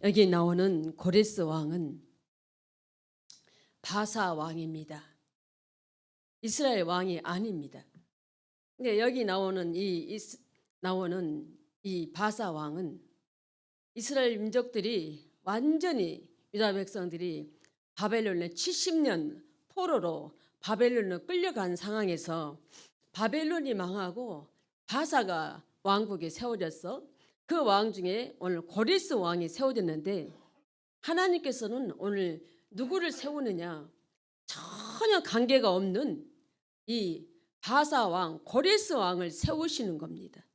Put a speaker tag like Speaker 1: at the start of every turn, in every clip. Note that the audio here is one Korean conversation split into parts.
Speaker 1: 여기 나오는 고레스 왕은 바사 왕입니다. 이스라엘 왕이 아닙니다. 근데 여기 나오는 이 바사 왕은 이스라엘 민족들이 완전히 유다 백성들이 바벨론에 70년 포로로 바벨론으로 끌려간 상황에서 바벨론이 망하고 바사가 왕국이 세워졌어. 그 왕 중에 오늘 고레스 왕이 세워졌는데 하나님께서는 오늘 누구를 세우느냐, 전혀 관계가 없는 이 바사 왕 고레스 왕을 세우시는 겁니다.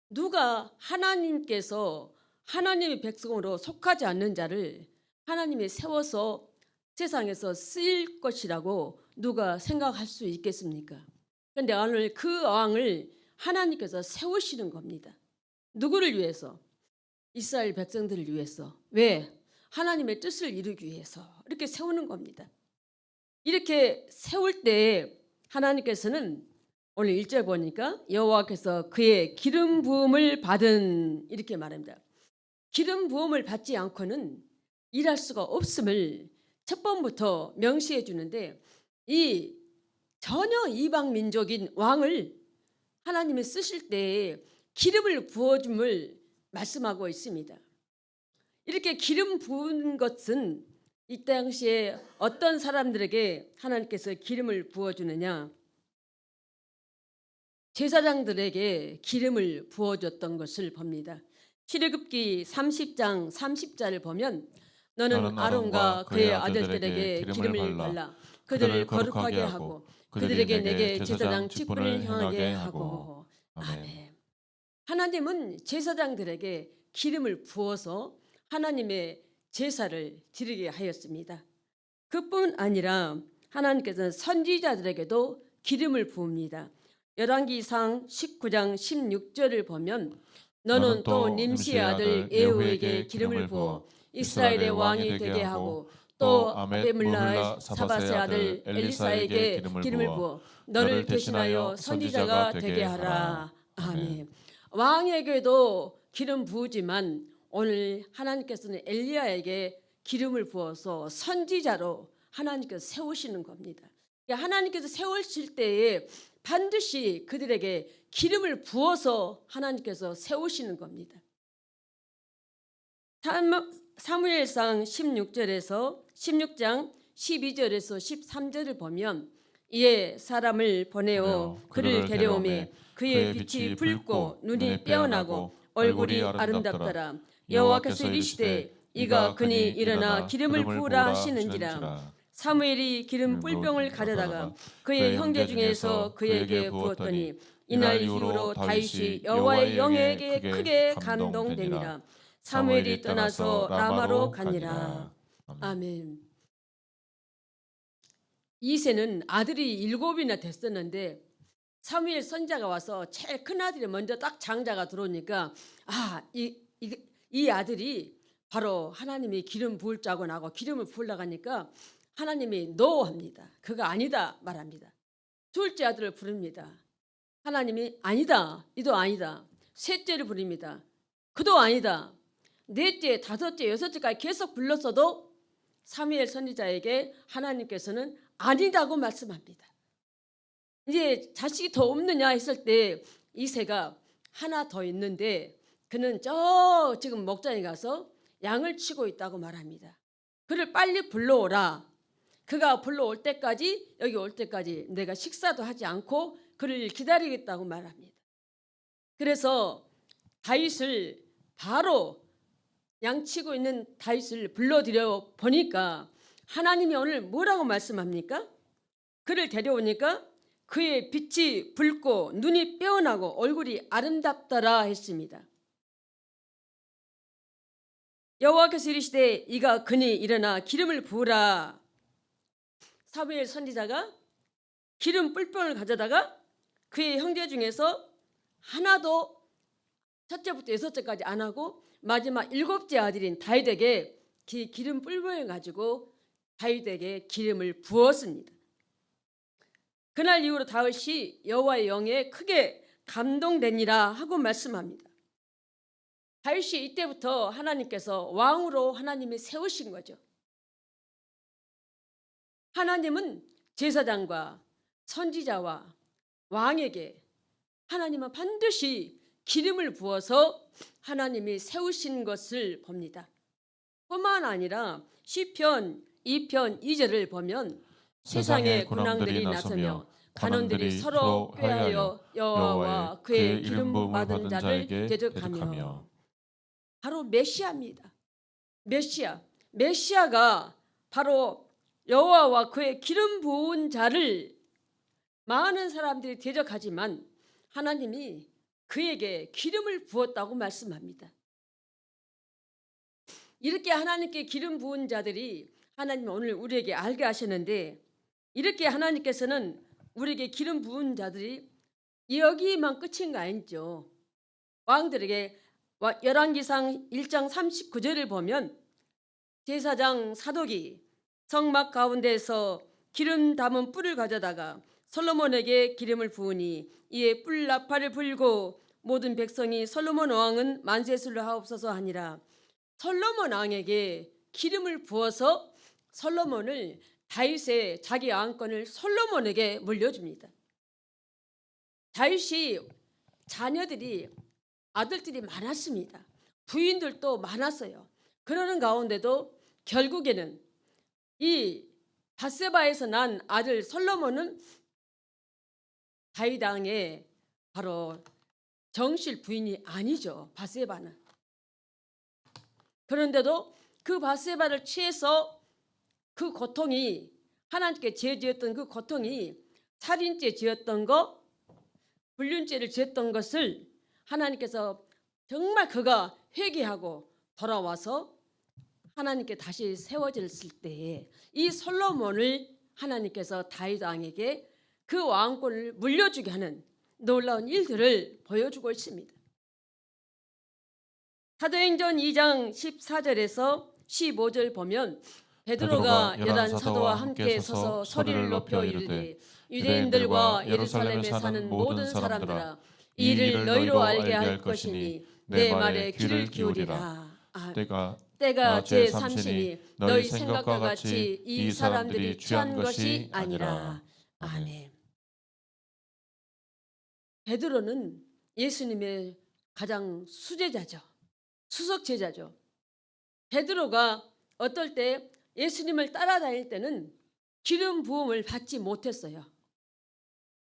Speaker 1: 누가 하나님께서 하나님의 백성으로 속하지 않는 자를 하나님이 세워서 세상에서 쓰일 것이라고 누가 생각할 수 있겠습니까? 그런데 오늘 그 왕을 하나님께서 세우시는 겁니다. 누구를 위해서? 이스라엘 백성들을 위해서. 왜? 하나님의 뜻을 이루기 위해서 이렇게 세우는 겁니다. 이렇게 세울 때 하나님께서는 오늘 1절 보니까 여호와께서 그의 기름 부음을 받은 이렇게 말합니다. 기름 부음을 받지 않고는 일할 수가 없음을 첫 번부터 명시해 주는데, 이 전혀 이방 민족인 왕을 하나님이 쓰실 때 기름을 부어줌을 말씀하고 있습니다. 이렇게 기름 부은 것은 이 당시에 어떤 사람들에게 하나님께서 기름을 부어주느냐, 제사장들에게 기름을 부어줬던 것을 봅니다. 출애굽기 30장 30절을 보면 너는 아론과 그의 아들들에게 기름을 발라 그들을 거룩하게 하고 그들에게 내게 제사장 직분을 행하게 하고. 아멘. 하나님은 제사장들에게 기름을 부어서 하나님의 제사를 드리게 하였습니다. 그뿐 아니라 하나님께서는 선지자들에게도 기름을 부읍니다. 열왕기상 19장 16절을 보면 너는 또 님시의 아들 예후에게 기름을 부어 이스라엘의 왕이 되게 하고 또 아베물라의 사밧의 아들 엘리사에게 기름을 부어 너를 대신하여 선지자가 되게 하라. 아멘. 왕에게도 기름 부으지만 오늘 하나님께서는 엘리야에게 기름을 부어서 선지자로 하나님께서 세우시는 겁니다. 하나님께서 세우실 때에 반드시 그들에게 기름을 부어서 하나님께서 세우시는 겁니다. 사무엘상 16장 12절에서 13절을 보면 이에 사람을 보내어 그를 데려오매 그의 빛이 붉고 눈이 빼어나고 얼굴이 아름답더라. 여호와께서 이르시되 이가 그니 일어나 기름을 부으라 하시는지라. 사무엘이 기름 뿔병을 가져다가 그의 형제 중에서 그에게 부었더니 이날 이후로 다윗이 여호와의 영에게 크게 감동되니라. 사무엘이 떠나서 라마로 가니라. 아멘. 이새는 아들이 7이나 됐었는데 사무엘 선지자가 와서 제일 큰 아들이 먼저 딱 장자가 들어오니까 이 아들이 바로 하나님이 기름 부을 자고 나고 기름을 부으려고 하니까 하나님이 노합니다. 그가 아니다 말합니다. 둘째 아들을 부릅니다. 하나님이 아니다. 이도 아니다. 셋째를 부릅니다. 그도 아니다. 넷째, 다섯째, 여섯째까지 계속 불렀어도 사무엘 선지자에게 하나님께서는 아니다고 말씀합니다. 이제 자식이 더 없느냐 했을 때 이새가 하나 더 있는데 그는 지금 목장에 가서 양을 치고 있다고 말합니다. 그를 빨리 불러오라. 그가 불러올 때까지 여기 올 때까지 내가 식사도 하지 않고 그를 기다리겠다고 말합니다. 그래서 다윗을 바로 양치고 있는 다윗을 불러들여 보니까 하나님이 오늘 뭐라고 말씀합니까? 그를 데려오니까 그의 빛이 붉고 눈이 빼어나고 얼굴이 아름답더라 했습니다. 여호와께서 이르시되 이가 그니 일어나 기름을 부으라. 사무엘 선지자가 기름 뿔병을 가져다가 그의 형제 중에서 하나도 첫째부터 여섯째까지 안 하고 마지막 7째 아들인 다윗에게 기름 뿔병을 가지고 다윗에게 기름을 부었습니다. 그날 이후로 다윗이 여호와의 영에 크게 감동되니라 하고 말씀합니다. 다윗이 이때부터 하나님께서 왕으로 하나님이 세우신 거죠. 하나님은 제사장과 선지자와 왕에게 하나님은 반드시 기름을 부어서 하나님이 세우신 것을 봅니다. 뿐만 아니라 시편 2편 2절을 보면 세상의 군왕들이 나서며 관원들이 서로 꾀하여 여호와와 그의 기름 부음 받은 자를 대적하며, 바로 메시아입니다. 메시아가 바로 여호와와 그의 기름 부은 자를 많은 사람들이 대적하지만 하나님이 그에게 기름을 부었다고 말씀합니다. 이렇게 하나님께 기름 부은 자들이 하나님 오늘 우리에게 알게 하셨는데, 이렇게 하나님께서는 우리에게 기름 부은 자들이 여기만 끝인 거 아니죠. 왕들에게 열왕기상 1장 39절을 보면 제사장 사독이 성막 가운데에서 기름 담은 뿔을 가져다가 솔로몬에게 기름을 부으니 이에 뿔 나팔을 불고 모든 백성이 솔로몬 왕은 만세술로 하옵소서 하니라. 솔로몬 왕에게 기름을 부어서 솔로몬을 다윗의 자기 왕권을 솔로몬에게 물려줍니다. 다윗이 자녀들이 아들들이 많았습니다. 부인들도 많았어요. 그러는 가운데도 결국에는 이 밧세바에서 난 아들 솔로몬은 다윗 왕의 바로 정실 부인이 아니죠. 밧세바는. 그런데도 그 밧세바를 취해서 그 고통이, 하나님께 죄 지었던 그 고통이 살인죄 지었던 거, 불륜죄를 지었던 것을 하나님께서 정말 그가 회개하고 돌아와서 하나님께 다시 세워졌을 때에 이 솔로몬을 하나님께서 다윗 왕에게 그 왕권을 물려주게 하는 놀라운 일들을 보여주고 있습니다. 사도행전 2장 14절에서 15절 보면 베드로가 열한 사도와 함께 서서 소리를 높여 이르되 유대인들과 예루살렘에 사는 모든 사람들아, 이 일을 너희로 알게 할 것이니 내 말에 귀를 기울이라. 때가 제3시니 너희 생각과 같이 이 사람들이 취한 것이 아니라. 아멘. 베드로는 예수님의 가장 수제자죠. 수석 제자죠. 베드로가 어떨 때 예수님을 따라다닐 때는 기름 부음을 받지 못했어요.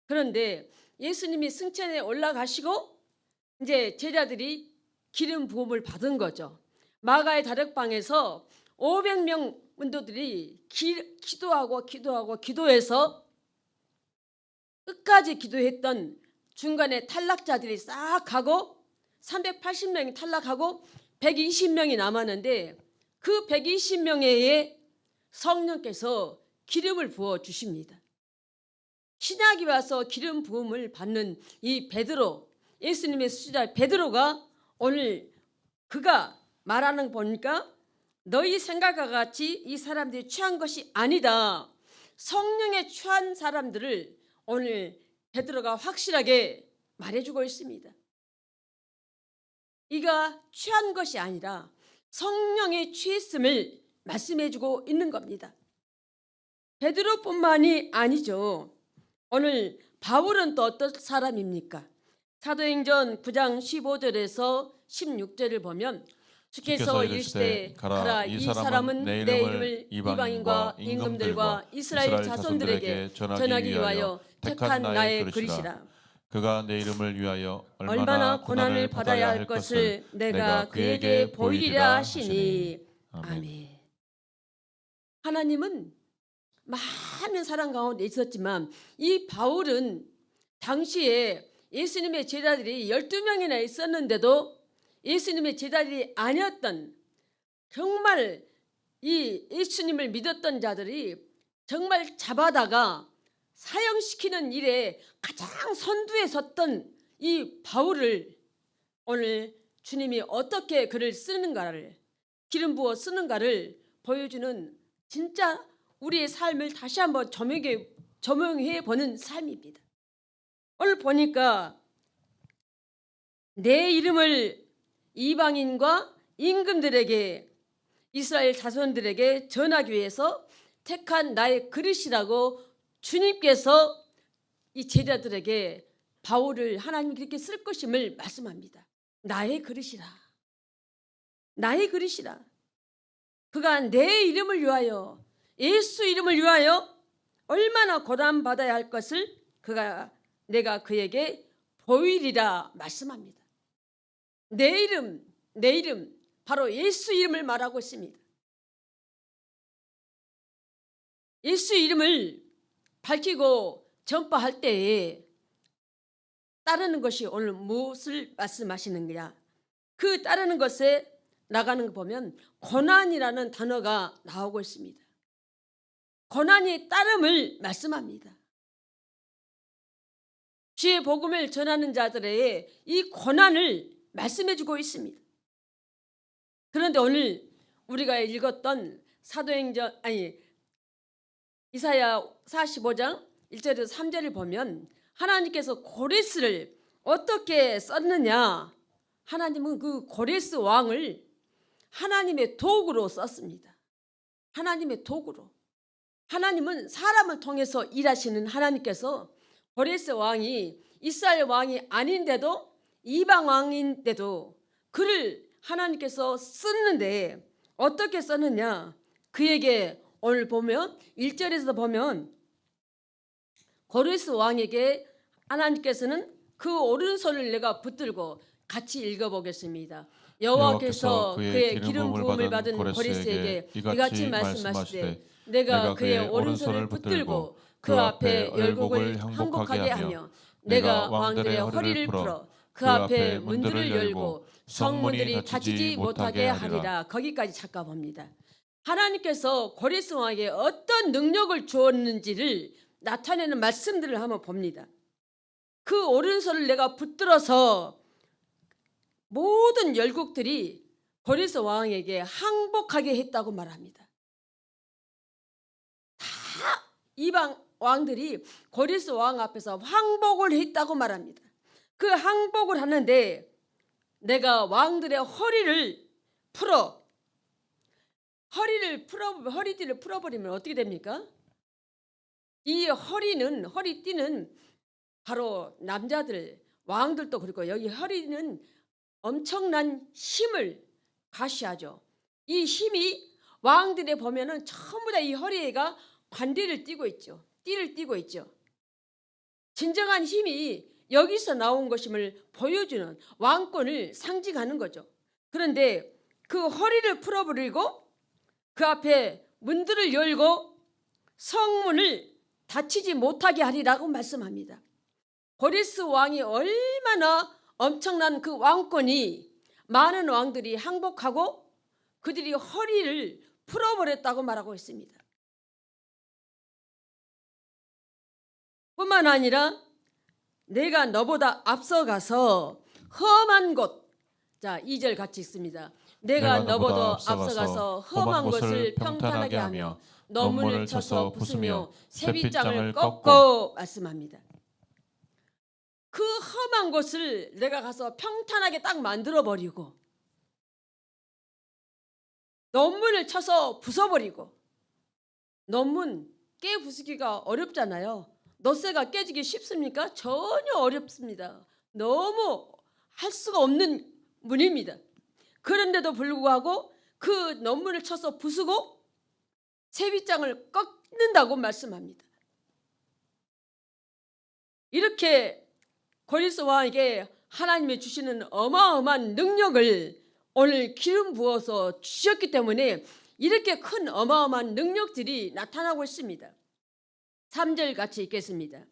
Speaker 1: 그런데 예수님이 승천에 올라가시고 이제 제자들이 기름 부음을 받은 거죠. 마가의 다락방에서 500명 문도들이 기도해서 끝까지 기도했던 중간에 탈락자들이 싹 가고 380명이 탈락하고 120명이 남았는데 그 120명에 성령께서 기름을 부어 주십니다. 신약이 와서 기름 부음을 받는 이 베드로, 예수님의 수제자 베드로가 오늘 그가 말하는 거 보니까 너희 생각과 같이 이 사람들이 취한 것이 아니다. 성령에 취한 사람들을 오늘 베드로가 확실하게 말해주고 있습니다. 이가 취한 것이 아니라 성령에 취했음을 말씀해주고 있는 겁니다. 베드로뿐만이 아니죠. 오늘 바울은 또 어떤 사람입니까? 사도행전 9장 15절에서 16절을 보면 주께서 이르시되 가라, 이 사람은 내 이름을 이방인과 임금들과 이스라엘 자손들에게 전하기 위하여 택한 나의 그릇이라.
Speaker 2: 그가 내 이름을 위하여
Speaker 1: 얼마나 고난을 받아야 할 것을 내가 그에게 보이리라 하시니. 아멘. 하나님은 많은 사람 가운데 있었지만 이 바울은 당시에 예수님의 제자들이 12명이나 있었는데도 예수님의 제자들이 아니었던, 정말 이 예수님을 믿었던 자들이 정말 잡아다가 사형시키는 일에 가장 선두에 섰던 이 바울을 오늘 주님이 어떻게 그를 쓰는가를, 기름 부어 쓰는가를 보여주는 진짜 우리의 삶을 다시 한번 조명해 보는 삶입니다. 오늘 보니까 내 이름을 이방인과 임금들에게 이스라엘 자손들에게 전하기 위해서 택한 나의 그릇이라고 주님께서 이 제자들에게 바울을 하나님이 그렇게 쓸 것임을 말씀합니다. 나의 그릇이라. 나의 그릇이라. 그가 내 이름을 위하여, 예수 이름을 위하여 얼마나 고난받아야 할 것을 내가 그에게 보이리라 말씀합니다. 내 이름 바로 예수 이름을 말하고 있습니다. 예수 이름을 밝히고 전파할 때에 따르는 것이 오늘 무엇을 말씀하시는 거야? 그 따르는 것에 나가는 거 보면 고난이라는 단어가 나오고 있습니다. 고난이 따름을 말씀합니다. 주의 복음을 전하는 자들의 이 고난을 말씀해 주고 있습니다. 그런데 오늘 우리가 읽었던 이사야 45장 1절에서 3절을 보면 하나님께서 고레스를 어떻게 썼느냐? 하나님은 그 고레스 왕을 하나님의 도구로 썼습니다. 하나님의 도구로. 하나님은 사람을 통해서 일하시는 하나님께서 고레스 왕이 이스라엘 왕이 아닌데도 이방 왕인데도 그를 하나님께서 썼는데 어떻게 썼느냐? 그에게 오늘 보면 1절에서 보면 고레스 왕에게 하나님께서는 그 오른손을 내가 붙들고 같이 읽어보겠습니다. 여호와께서 그의 기름 부음을 받은 고레스에게 이같이 말씀하시되 내가 그의 오른손을 붙들고 그 앞에 열국을 항복하게 하며 내가 왕들의 허리를 풀어 그 앞에 문들을 열고 성문들이 닫히지 못하게 하리라. 거기까지 잠깐 봅니다. 하나님께서 고레스 왕에게 어떤 능력을 주었는지를 나타내는 말씀들을 한번 봅니다. 그 오른손을 내가 붙들어서 모든 열국들이 고레스 왕에게 항복하게 했다고 말합니다. 다 이방 왕들이 고레스 왕 앞에서 항복을 했다고 말합니다. 그 항복을 하는데 내가 왕들의 허리를 풀어 허리띠를 풀어버리면 어떻게 됩니까? 이 허리띠는 바로 남자들, 왕들도 그렇고 여기 허리는 엄청난 힘을 가시하죠. 이 힘이 왕들에 보면은 전부 다 이 허리에가 관리를 띠고 있죠. 띠를 띠고 있죠. 진정한 힘이 여기서 나온 것임을 보여주는 왕권을 상징하는 거죠. 그런데 그 허리를 풀어버리고 그 앞에 문들을 열고 성문을 닫히지 못하게 하리라고 말씀합니다. 고레스 왕이 얼마나 엄청난 그 왕권이 많은 왕들이 항복하고 그들이 허리를 풀어버렸다고 말하고 있습니다. 뿐만 아니라 내가 너보다 앞서가서 험한 곳, 자 2절 같이 읽습니다. 내가 너보다 앞서가서 험한 곳을 평탄하게 하며 너문을 쳐서 부수며 쇠빗장을 꺾고 말씀합니다. 그 험한 곳을 내가 가서 평탄하게 딱 만들어버리고 논문을 쳐서 부숴버리고, 논문 깨부수기가 어렵잖아요. 넛새가 깨지기 쉽습니까? 전혀 어렵습니다. 너무 할 수가 없는 문입니다. 그런데도 불구하고 그 논문을 쳐서 부수고 쇠빗장을 꺾는다고 말씀합니다. 이렇게 고레스 왕에게 하나님이 주시는 어마어마한 능력을 오늘 기름 부어서 주셨기 때문에 이렇게 큰 어마어마한 능력들이 나타나고 있습니다. 3절 같이 읽겠습니다.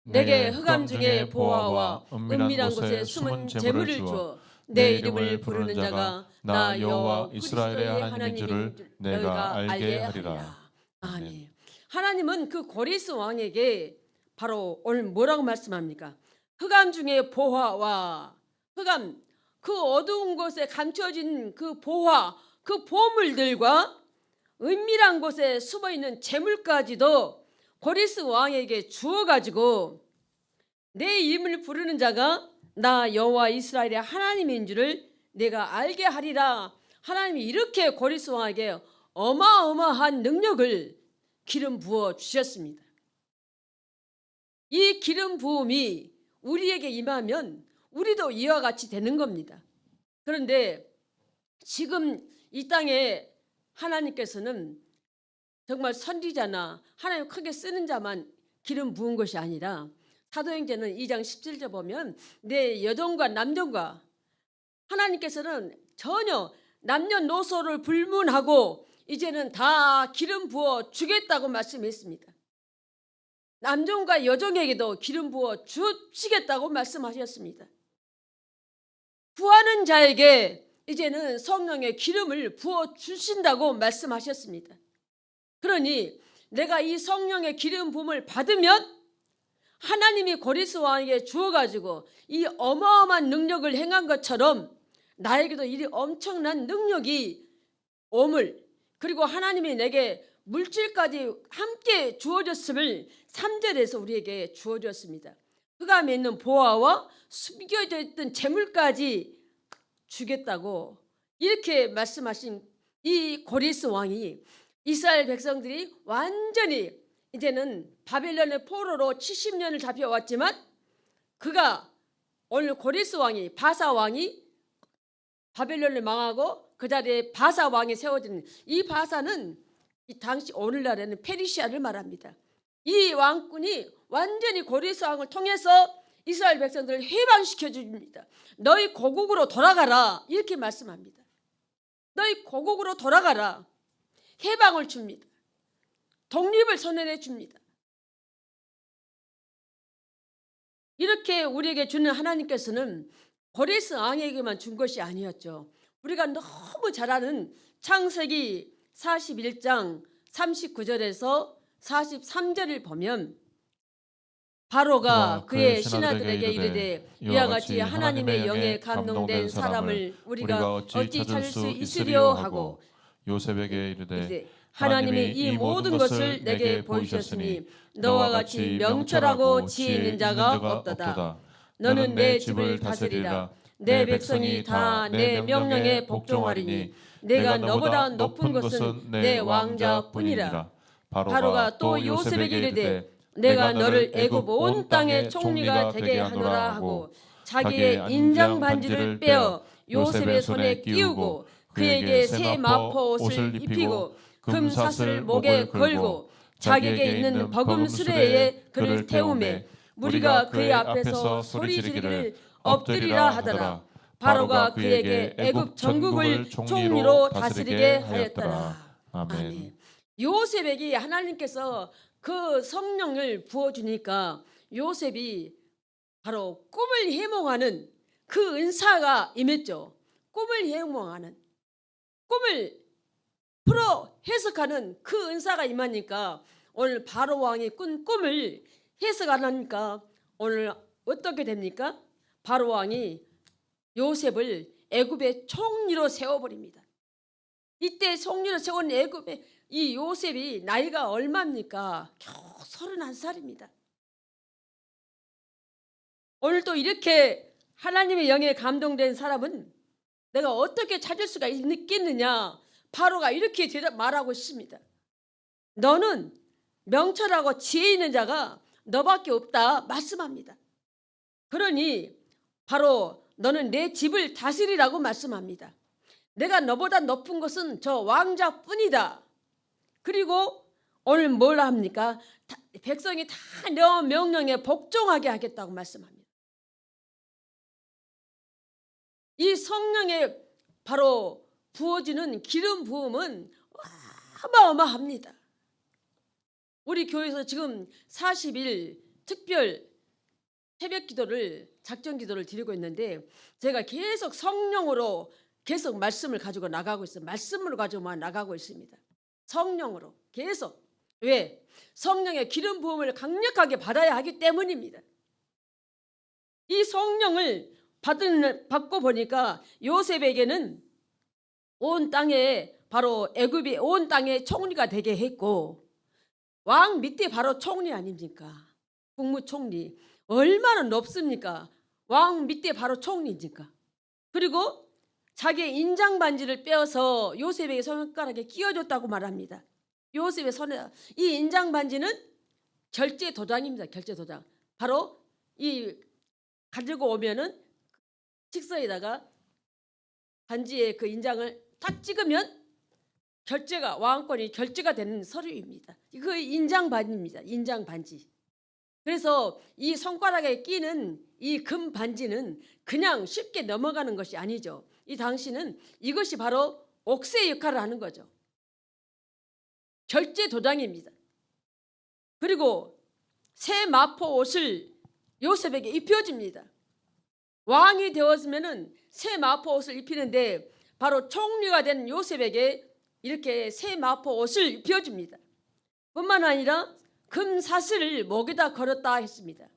Speaker 1: 내게 흑암 중에 보화와 은밀한 곳에 숨은 재물을 주어 내 이름을 부르는 자가 나 여호와 이스라엘의 하나님인 줄을 내가 알게 하리라. 아멘. 하나님은 그 고레스 왕에게 바로 오늘 뭐라고 말씀합니까? 흑암 중에 보화와 흑암, 그 어두운 곳에 감춰진 그 보화, 그 보물들과 은밀한 곳에 숨어있는 재물까지도 고레스 왕에게 주어가지고 내 이름을 부르는 자가 나 여호와 이스라엘의 하나님인 줄을 내가 알게 하리라. 하나님이 이렇게 고리스 왕에게 어마어마한 능력을 기름 부어 주셨습니다. 이 기름 부음이 우리에게 임하면 우리도 이와 같이 되는 겁니다. 그런데 지금 이 땅에 하나님께서는 정말 선지자나 하나님 크게 쓰는 자만 기름 부은 것이 아니라 사도행전은 2장 17절 보면 내 여종과 남종과 하나님께서는 전혀 남녀노소를 불문하고 이제는 다 기름 부어 주겠다고 말씀했습니다. 남종과 여종에게도 기름 부어 주시겠다고 말씀하셨습니다. 구하는 자에게 이제는 성령의 기름을 부어 주신다고 말씀하셨습니다. 그러니 내가 이 성령의 기름 부음을 받으면 하나님이 고리스 왕에게 주어가지고 이 어마어마한 능력을 행한 것처럼 나에게도 이 엄청난 능력이 오물, 그리고 하나님이 내게 물질까지 함께 주어졌음을 3절에서 우리에게 주어졌습니다. 흑암에 있는 보화와 숨겨져 있던 재물까지 주겠다고 이렇게 말씀하신 이 고리스 왕이 이스라엘 백성들이 완전히 이제는 바벨론의 포로로 70년을 잡혀왔지만 그가 오늘 고리스 왕이 바사 왕이 바벨론을 망하고 그 자리에 바사 왕이 세워지는 이 바사는 이 당시 오늘날에는 페르시아를 말합니다. 이 왕군이 완전히 고리스 왕을 통해서 이스라엘 백성들을 해방시켜 줍니다. 너희 고국으로 돌아가라 이렇게 말씀합니다. 너희 고국으로 돌아가라. 해방을 줍니다. 독립을 선언해 줍니다. 이렇게 우리에게 주는 하나님께서는 고리스 왕에게만 준 것이 아니었죠. 우리가 너무 잘 아는 창세기 41장 39절에서 43절을 보면 바로가 그의 신하들에게 이르되 이와 같이 하나님의 영에 감동된 사람을 우리가 어찌 찾을 수 있으리요 하고
Speaker 2: 요셉에게 이르되
Speaker 1: 이제 하나님이 이 모든 것을 내게 보이셨으니 너와 같이 명철하고 지혜 있는 자가 없도다. 너는 내 집을 다스리라. 내 백성이 다 내 명령에 복종하리니 내가 너보다 높은 것은 내 왕자뿐이라. 바로가 또 요셉에게 이르되 내가 너를 애굽 온 땅의 총리가 되게 하노라 하고 자기의 인장 반지를 빼어 요셉의 손에 끼우고 그에게 새 마포 옷을 입히고 금 사슬을 목에 걸고 자기에게 있는 버금 수레에 그를 태우매 무리가 그의 앞에서 소리 지르기를 엎드리라 하더라. 바로가 그에게 애굽 전국을 총리로 다스리게 하였더라. 아멘. 요셉에게 하나님께서 그 성령을 부어주니까 요셉이 바로 꿈을 해몽하는 그 은사가 임했죠. 꿈을 해몽하는, 꿈을 풀어 해석하는 그 은사가 임하니까 오늘 바로 왕이 꾼 꿈을 해석 안 하니까 오늘 어떻게 됩니까? 바로 왕이 요셉을 애굽의 총리로 세워버립니다. 이때 총리로 세운 애굽의 이 요셉이 나이가 얼마입니까? 겨우 31살입니다. 오늘 또 이렇게 하나님의 영에 감동된 사람은 내가 어떻게 찾을 수가 있겠느냐? 바로가 이렇게 말하고 있습니다. 너는 명철하고 지혜 있는 자가 너밖에 없다 말씀합니다. 그러니 바로 너는 내 집을 다스리라고 말씀합니다. 내가 너보다 높은 것은 저 왕자뿐이다. 그리고 오늘 뭘 합니까? 백성이 다 너 명령에 복종하게 하겠다고 말씀합니다. 이 성령에 바로 부어지는 기름 부음은 어마어마합니다. 우리 교회에서 지금 40일 특별 새벽 기도를 작전 기도를 드리고 있는데 제가 계속 성령으로 계속 말씀을 가지고 나가고 있어요. 말씀을 가지고만 나가고 있습니다. 성령으로 계속. 왜? 성령의 기름 부음을 강력하게 받아야 하기 때문입니다. 이 성령을 받고 보니까 요셉에게는 온 땅에 바로 애굽이 온 땅의 총리가 되게 했고 왕 밑에 바로 총리 아닙니까? 국무총리. 얼마나 높습니까? 왕 밑에 바로 총리입니까? 그리고 자기의 인장 반지를 빼어서 요셉에게 손가락에 끼워줬다고 말합니다. 요셉의 손에 이 인장 반지는 결제 도장입니다. 결제 도장. 바로 이 가지고 오면은 직서에다가 반지에 그 인장을 탁 찍으면 결제가 왕권이 결제가 되는 서류입니다. 그 인장 반지입니다. 인장 반지. 그래서 이 손가락에 끼는 이 금 반지는 그냥 쉽게 넘어가는 것이 아니죠. 이 당시는 이것이 바로 옥새 역할을 하는 거죠. 결제 도장입니다. 그리고 새 마포 옷을 요셉에게 입혀줍니다. 왕이 되었으면은 새 마포 옷을 입히는데 바로 총리가 된 요셉에게 이렇게 새 마포 옷을 입혀줍니다. 뿐만 아니라 금 사슬을 목에다 걸었다 했습니다.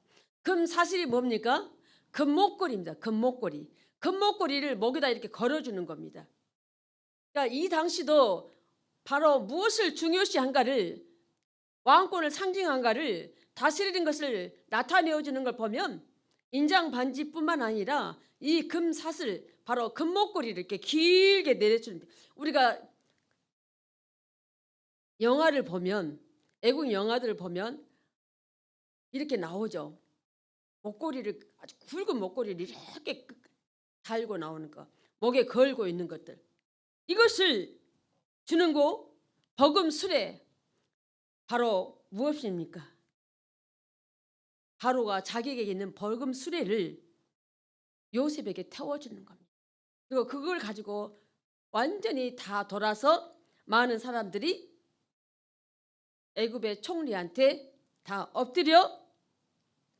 Speaker 1: 금 사슬이 뭡니까? 금목걸이입니다. 금목걸이. 금목걸이를 목에다 이렇게 걸어주는 겁니다. 그러니까 이 당시도 바로 무엇을 중요시한가를 왕권을 상징한가를 다스리는 것을 나타내어주는 걸 보면 인장 반지뿐만 아니라 이 금 사슬 바로 금목걸이를 이렇게 길게 내려주는데 우리가 영화를 보면 애국 영화들을 보면 이렇게 나오죠. 목걸이를 아주 굵은 목걸이를 이렇게 달고 나오는 거, 목에 걸고 있는 것들 이것을 주는 거 버금수레 바로 무엇입니까? 바로가 자기에게 있는 벌금 수레를 요셉에게 태워주는 겁니다. 그리고 그걸 가지고 완전히 다 돌아서 많은 사람들이 애굽의 총리한테 다 엎드려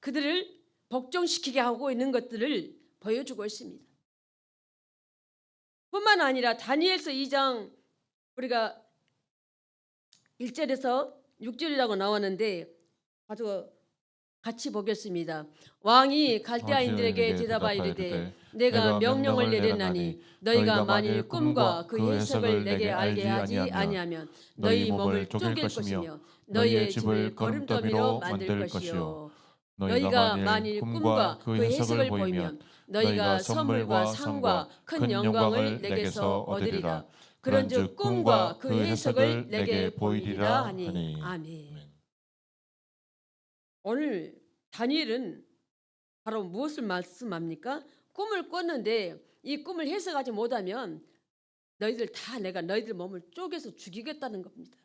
Speaker 1: 그들을 복종시키게 하고 있는 것들을 보여주고 있습니다. 뿐만 아니라 다니엘서 2장 우리가 1절에서 6절이라고 나왔는데 아주 같이 보겠습니다. 왕이 갈대아인들에게 대답하여 이르되 내가 명령을 내렸나니 너희가 만일 꿈과 그 해석을 내게 알게 하지 아니하면 너희 몸을 쪼갤 것이며 너희의 집을 거름더미로 만들 것이요 너희가 만일 꿈과 그 해석을 보이면 너희가 선물과 상과 큰 영광을 내게서 얻으리라. 그런즉 꿈과 그 해석을 내게 보이리라 하니 아멘. 오늘 다니엘은 바로 무엇을 말씀합니까? 꿈을 꿨는데 이 꿈을 해석하지 못하면 너희들 다 내가 너희들 몸을 쪼개서 죽이겠다는 겁니다.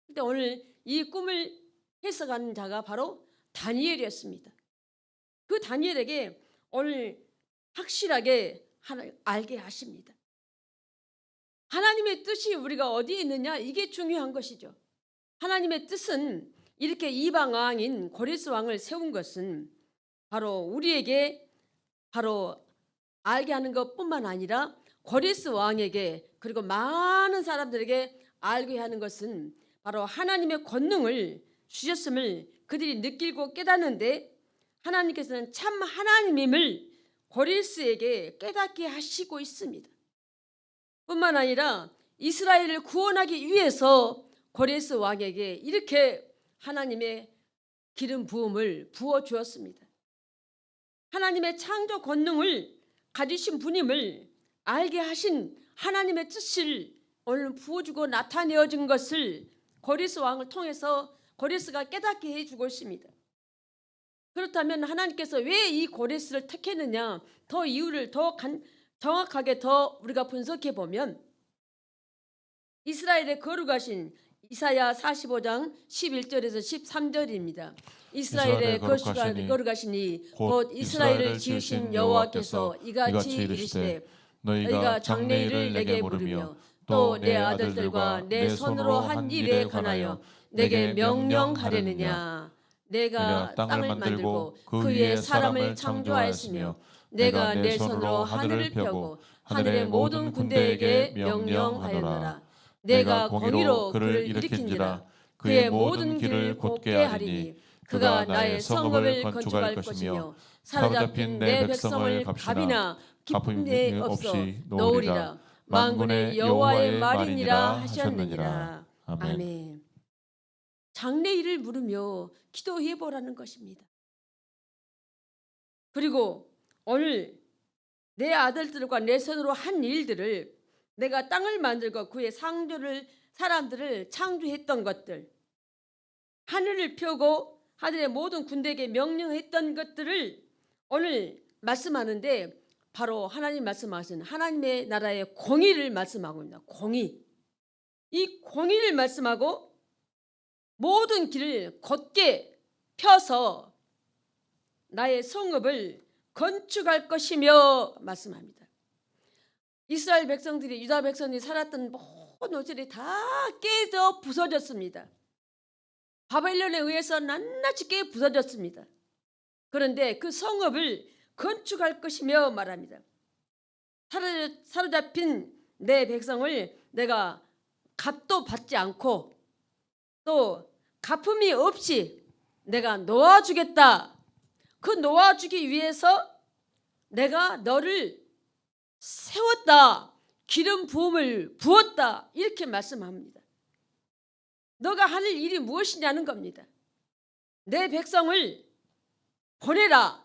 Speaker 1: 근데 오늘 이 꿈을 해석하는 자가 바로 다니엘이었습니다. 그 다니엘에게 오늘 확실하게 알게 하십니다. 하나님의 뜻이 우리가 어디에 있느냐 이게 중요한 것이죠. 하나님의 뜻은 이렇게 이방 왕인 고레스 왕을 세운 것은 바로 우리에게 바로 알게 하는 것뿐만 아니라 고레스 왕에게 그리고 많은 사람들에게 알게 하는 것은 바로 하나님의 권능을 주셨음을 그들이 느끼고 깨닫는데 하나님께서는 참 하나님임을 고레스에게 깨닫게 하시고 있습니다. 뿐만 아니라 이스라엘을 구원하기 위해서 고레스 왕에게 이렇게 하나님의 기름 부음을 부어 주었습니다. 하나님의 창조 권능을 가지신 분임을 알게 하신 하나님의 뜻을 오늘 부어주고 나타내어준 것을 고레스 왕을 통해서 고레스가 깨닫게 해주고 있습니다. 그렇다면 하나님께서 왜 이 고레스를 택했느냐 더 이유를 더 정확하게 더 우리가 분석해 보면 이스라엘에 거룩하신 이사야 45장 11절에서 13절입니다. 이스라엘의 거룩하시니 곧 이스라엘을 지으신 여호와께서 이같이 이르시되 너희가 장래일을 내게 물으며 또 내 아들들과 내 손으로 한 일에 관하여 내게 명령하려느냐. 내가 땅을 만들고 그 위에 사람을 창조하였으며 내가 내 손으로 하늘을 펴고 하늘의 모든 군대에게 명령하였노라. 내가 공의로 그를 일으킨지라 그의 모든 길을 곧게 하리니 그가 나의 성읍을 건축할 것이며 사로잡힌 내 백성을 값이나 기쁨이 없이 놓으리라. 만군의 여호와의 말이니라 하셨느니라. 아멘. 장래일을 물으며 기도해 보라는 것입니다. 그리고 오늘 내 아들들과 내 손으로 한 일들을, 내가 땅을 만들고 그의 사람들을 창조했던 것들, 하늘을 펴고 하늘의 모든 군대에게 명령했던 것들을 오늘 말씀하는데, 바로 하나님 말씀하신 하나님의 나라의 공의를 말씀하고 있습니다. 공의. 이 공의를 말씀하고 모든 길을 곧게 펴서 나의 성읍을 건축할 것이며 말씀합니다. 이스라엘 백성들이, 유다 백성들이 살았던 모든 옷들이 다 깨져 부서졌습니다. 바벨론에 의해서 낱낱이 깨 부서졌습니다. 그런데 그 성읍을 건축할 것이며 말합니다. 사로잡힌 내 백성을 내가 값도 받지 않고 또 갚음이 없이 내가 놓아주겠다. 그 놓아주기 위해서 내가 너를 세웠다. 기름 부음을 부었다. 이렇게 말씀합니다. 너가 하는 일이 무엇이냐는 겁니다. 내 백성을 보내라.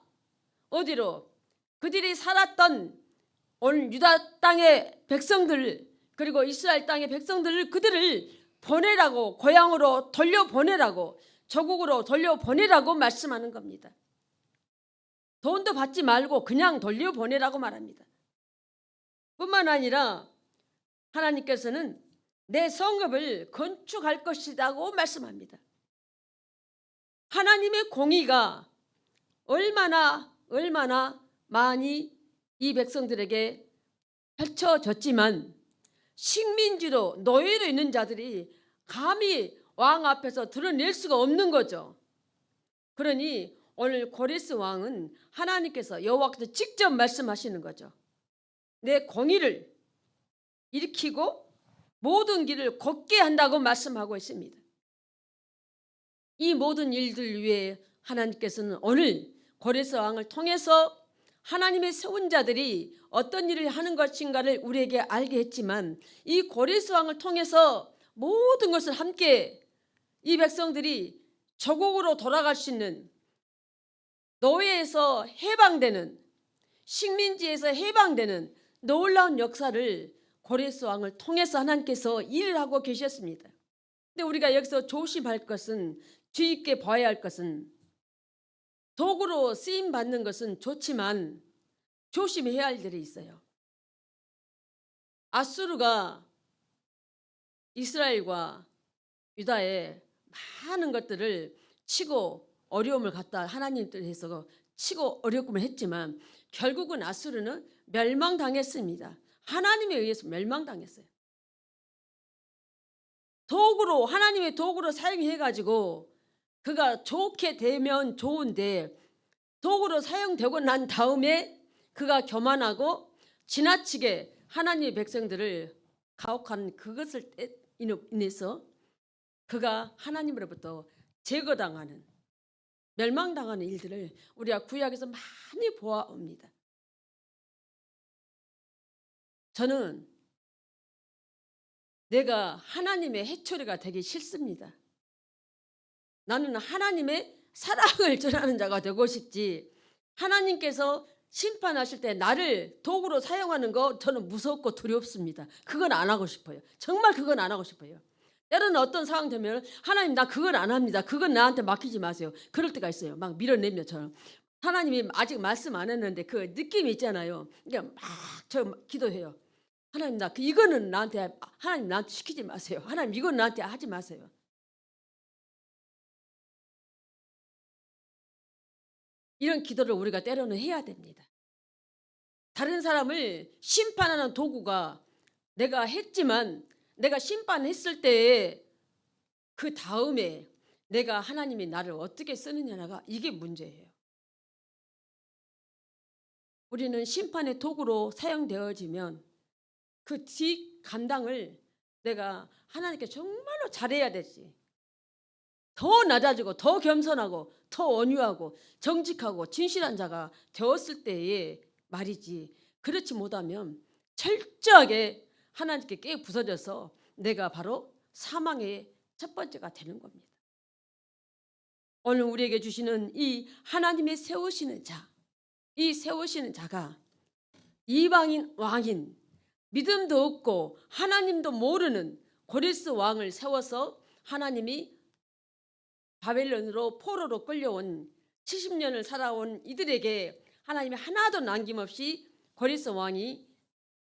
Speaker 1: 어디로? 그들이 살았던 오늘 유다 땅의 백성들, 그리고 이스라엘 땅의 백성들을, 그들을 보내라고, 고향으로 돌려보내라고, 조국으로 돌려보내라고 말씀하는 겁니다. 돈도 받지 말고 그냥 돌려보내라고 말합니다. 뿐만 아니라 하나님께서는 내 성읍을 건축할 것이라고 말씀합니다. 하나님의 공의가 얼마나 많이 이 백성들에게 펼쳐졌지만 식민지로, 노예로 있는 자들이 감히 왕 앞에서 드러낼 수가 없는 거죠. 그러니 오늘 고레스 왕은 하나님께서, 여호와께서 직접 말씀하시는 거죠. 내 공의를 일으키고 모든 길을 곧게 한다고 말씀하고 있습니다. 이 모든 일들 위해 하나님께서는 오늘 고레스 왕을 통해서 하나님의 세운 자들이 어떤 일을 하는 것인가를 우리에게 알게 했지만, 이 고레스 왕을 통해서 모든 것을 함께 이 백성들이 조국으로 돌아갈 수 있는, 노예에서 해방되는, 식민지에서 해방되는 놀라운 역사를 고레스 왕을 통해서 하나님께서 일을 하고 계셨습니다. 근데 우리가 여기서 조심할 것은, 주의 깊게 봐야 할 것은, 도구로 쓰임 받는 것은 좋지만 조심해야 할 일이 있어요. 아수르가 이스라엘과 유다에 많은 것들을 치고 어려움을 갖다 하나님께서 치고 어렵기만 했지만 결국은 아수르는 멸망당했습니다. 하나님에 의해서 멸망당했어요. 도구로, 하나님의 도구로 사용해가지고 그가 좋게 되면 좋은데, 도구로 사용되고 난 다음에 그가 교만하고 지나치게 하나님의 백성들을 가혹한 그것을 인해서 그가 하나님으로부터 제거당하는, 멸망당하는 일들을 우리가 구약에서 많이 보아옵니다. 저는 내가 하나님의 해초리가 되기 싫습니다. 나는 하나님의 사랑을 전하는 자가 되고 싶지, 하나님께서 심판하실 때 나를 도구로 사용하는 거 저는 무섭고 두렵습니다. 그건 안 하고 싶어요. 정말 그건 안 하고 싶어요. 때로는 어떤 상황 되면 하나님 나 그건 안 합니다. 그건 나한테 맡기지 마세요. 그럴 때가 있어요. 막 밀어내면 저는 하나님이 아직 말씀 안 했는데 그 느낌이 있잖아요. 그러니까 막 저 기도해요. 하나님 나 이거는 나한테, 하나님 나한테 시키지 마세요. 하나님 이건 나한테 하지 마세요. 이런 기도를 우리가 때로는 해야 됩니다. 다른 사람을 심판하는 도구가 내가 했지만, 내가 심판했을 때에 그 다음에 내가 하나님이 나를 어떻게 쓰느냐가 이게 문제예요. 우리는 심판의 도구로 사용되어지면 그 뒷 감당을 내가 하나님께 정말로 잘해야 되지. 더 낮아지고 더 겸손하고 더 온유하고 정직하고 진실한 자가 되었을 때에 말이지, 그렇지 못하면 철저하게 하나님께 깨 부서져서 내가 바로 사망의 첫 번째가 되는 겁니다. 오늘 우리에게 주시는 이 하나님의 세우시는 자, 이 세우시는 자가 이방인 왕인, 믿음도 없고 하나님도 모르는 고레스 왕을 세워서 하나님이 바벨론으로 포로로 끌려온 70년을 살아온 이들에게 하나님이 하나도 남김없이 고레스 왕이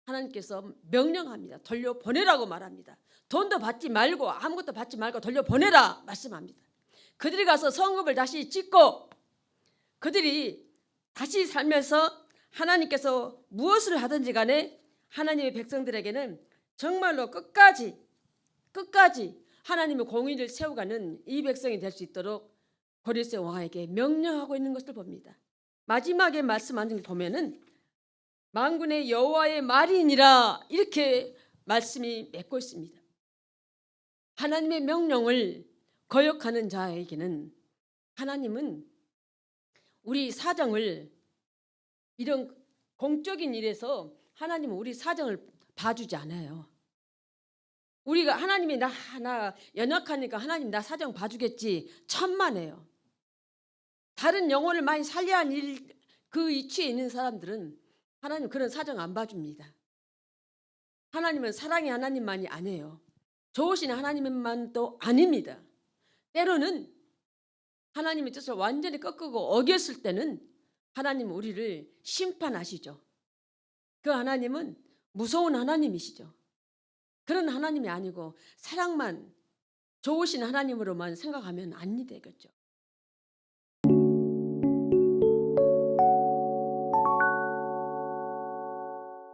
Speaker 1: 하나님께서 명령합니다. 돌려보내라고 말합니다. 돈도 받지 말고 아무것도 받지 말고 돌려보내라 말씀합니다. 그들이 가서 성읍을 다시 짓고 그들이 다시 살면서 하나님께서 무엇을 하든지 간에 하나님의 백성들에게는 정말로 끝까지 하나님의 공의를 세워가는 이 백성이 될 수 있도록 고레스 왕에게 명령하고 있는 것을 봅니다. 마지막에 말씀하는 걸 보면은 만군의 여호와의 말이니라 이렇게 말씀이 맺고 있습니다. 하나님의 명령을 거역하는 자에게는 하나님은 우리 사정을 이런 공적인 일에서 하나님은 우리 사정을 봐주지 않아요. 우리가 하나님이 나 연약하니까 하나님 나 사정 봐주겠지 천만에요. 다른 영혼을 많이 살려야 할 그 이치에 있는 사람들은 하나님 그런 사정 안 봐줍니다. 하나님은 사랑의 하나님만이 아니에요. 좋으신 하나님만도 아닙니다. 때로는 하나님의 뜻을 완전히 꺾고 어겼을 때는 하나님은 우리를 심판하시죠. 그 하나님은 무서운 하나님이시죠. 그런 하나님이 아니고 사랑만 좋으신 하나님으로만 생각하면 안 되겠죠.